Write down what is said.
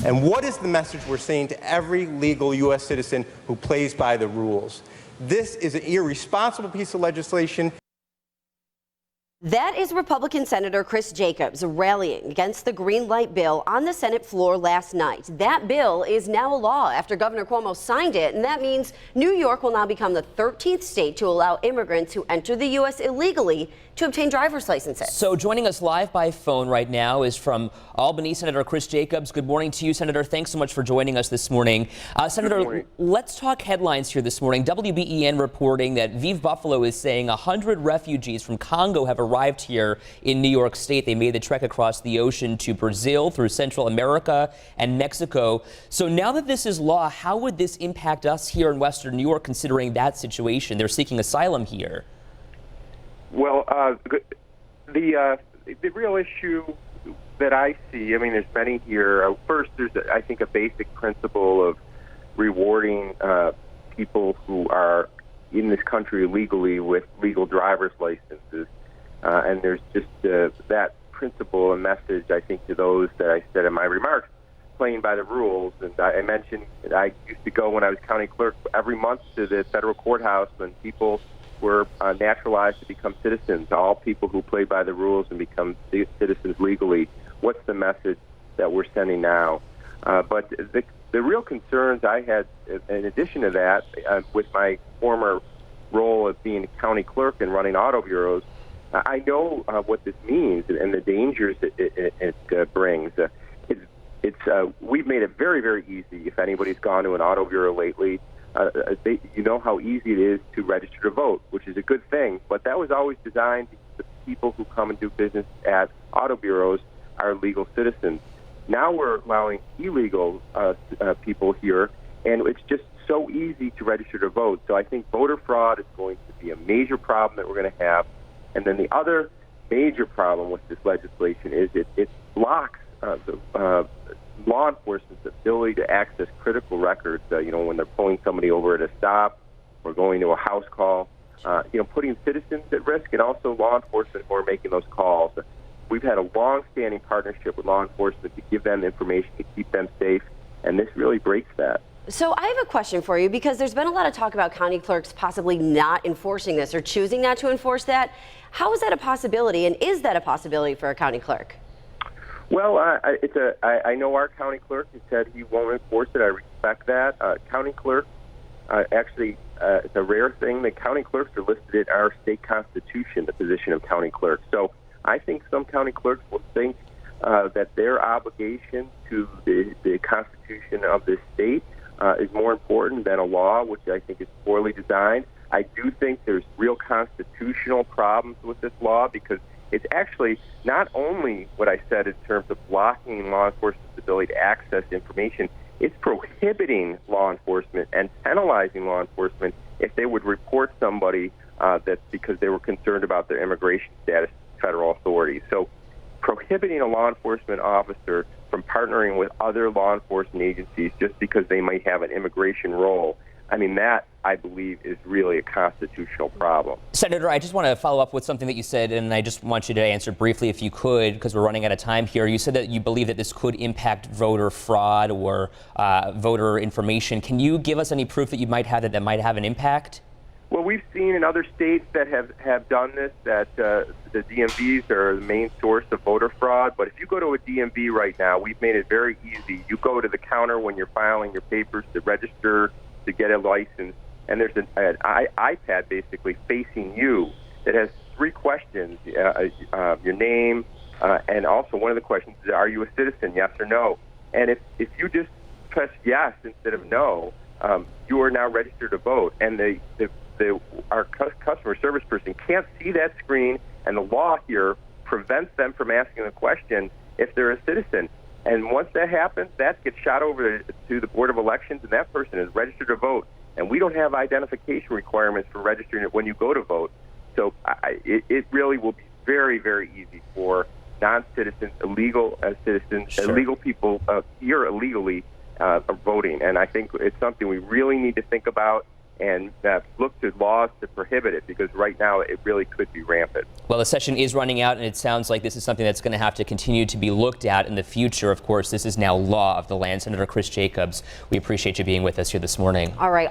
And what is the message we're saying to every legal U.S. citizen who plays by the rules? This is an irresponsible piece of legislation. That is Republican Senator Chris Jacobs rallying against the green light bill on the Senate floor last night. That bill is now a law after Governor Cuomo signed it, and that means New York will now become the 13th state to allow immigrants who enter the U.S. illegally to obtain driver's licenses. So joining us live by phone right now is from Albany, Senator Chris Jacobs. Good morning to you, Senator. Thanks so much for joining us this morning. Senator, let's talk headlines here this morning. WBEN reporting that Vive Buffalo is saying 100 refugees from Congo have arrived here in New York State. They made the trek across the ocean to Brazil, through Central America and Mexico. So now that this is law, how would this impact us here in Western New York, considering that situation? They're seeking asylum here. Well, the real issue that I see, I mean, there's many here. First, there's, I think, a basic principle of rewarding people who are in this country legally with legal driver's licenses. And there's just that principle and message, I think, to those that I said in my remarks, playing by the rules. And I mentioned that I used to go when I was county clerk every month to the federal courthouse when people were naturalized to become citizens, all people who play by the rules and become citizens legally. What's the message that we're sending now? But the real concerns I had, in addition to that, with my former role of being a county clerk and running auto bureaus, I know what this means and the dangers it brings. We've made it very, very easy. If anybody's gone to an auto bureau lately, you know how easy it is to register to vote, which is a good thing. But that was always designed because the people who come and do business at auto bureaus are legal citizens. Now we're allowing illegal people here, and it's just so easy to register to vote. So I think voter fraud is going to be a major problem that we're going to have. And then the other major problem with this legislation is it blocks the law enforcement's ability to access critical records, when they're pulling somebody over at a stop or going to a house call, putting citizens at risk and also law enforcement who are making those calls. We've had a long-standing partnership with law enforcement to give them information to keep them safe, and this really breaks that. So I have a question for you, because there's been a lot of talk about county clerks possibly not enforcing this or choosing not to enforce that. How is that a possibility, and is that a possibility for a county clerk? Well, I know our county clerk has said he won't enforce it. I respect that. County clerks, it's a rare thing that county clerks are listed in our state constitution, the position of county clerk. So I think some county clerks will think that their obligation to the constitution of this state is more important than a law, which I think is poorly designed. I do think there's real constitutional problems with this law, because it's actually not only what I said in terms of blocking law enforcement's ability to access information, it's prohibiting law enforcement and penalizing law enforcement if they would report somebody that's because they were concerned about their immigration status to federal authorities. So prohibiting a law enforcement officer from partnering with other law enforcement agencies just because they might have an immigration role, I mean, that, I believe, is really a constitutional problem. Senator, I just want to follow up with something that you said, and I just want you to answer briefly if you could, because we're running out of time here. You said that you believe that this could impact voter fraud or voter information. Can you give us any proof that you might have that might have an impact? Well, we've seen in other states that have done this, that the DMVs are the main source of voter fraud. But if you go to a DMV right now, we've made it very easy. You go to the counter when you're filing your papers to register to get a license, and there's an iPad basically facing you that has 3 questions, your name, and also one of the questions is, are you a citizen, yes or no? And if you just press yes instead of no, you are now registered to vote. And our customer service person can't see that screen, and the law here prevents them from asking the question if they're a citizen. And once that happens, that gets shot over to the Board of Elections, and that person is registered to vote. And we don't have identification requirements for registering it when you go to vote. So it really will be very, very easy for non-citizens, illegal citizens, illegal people here illegally voting. And I think it's something we really need to think about. and look to laws to prohibit it, because right now it really could be rampant. Well, the session is running out, and it sounds like this is something that's going to have to continue to be looked at in the future. Of course, this is now law of the land. Senator Chris Jacobs, we appreciate you being with us here this morning. All right.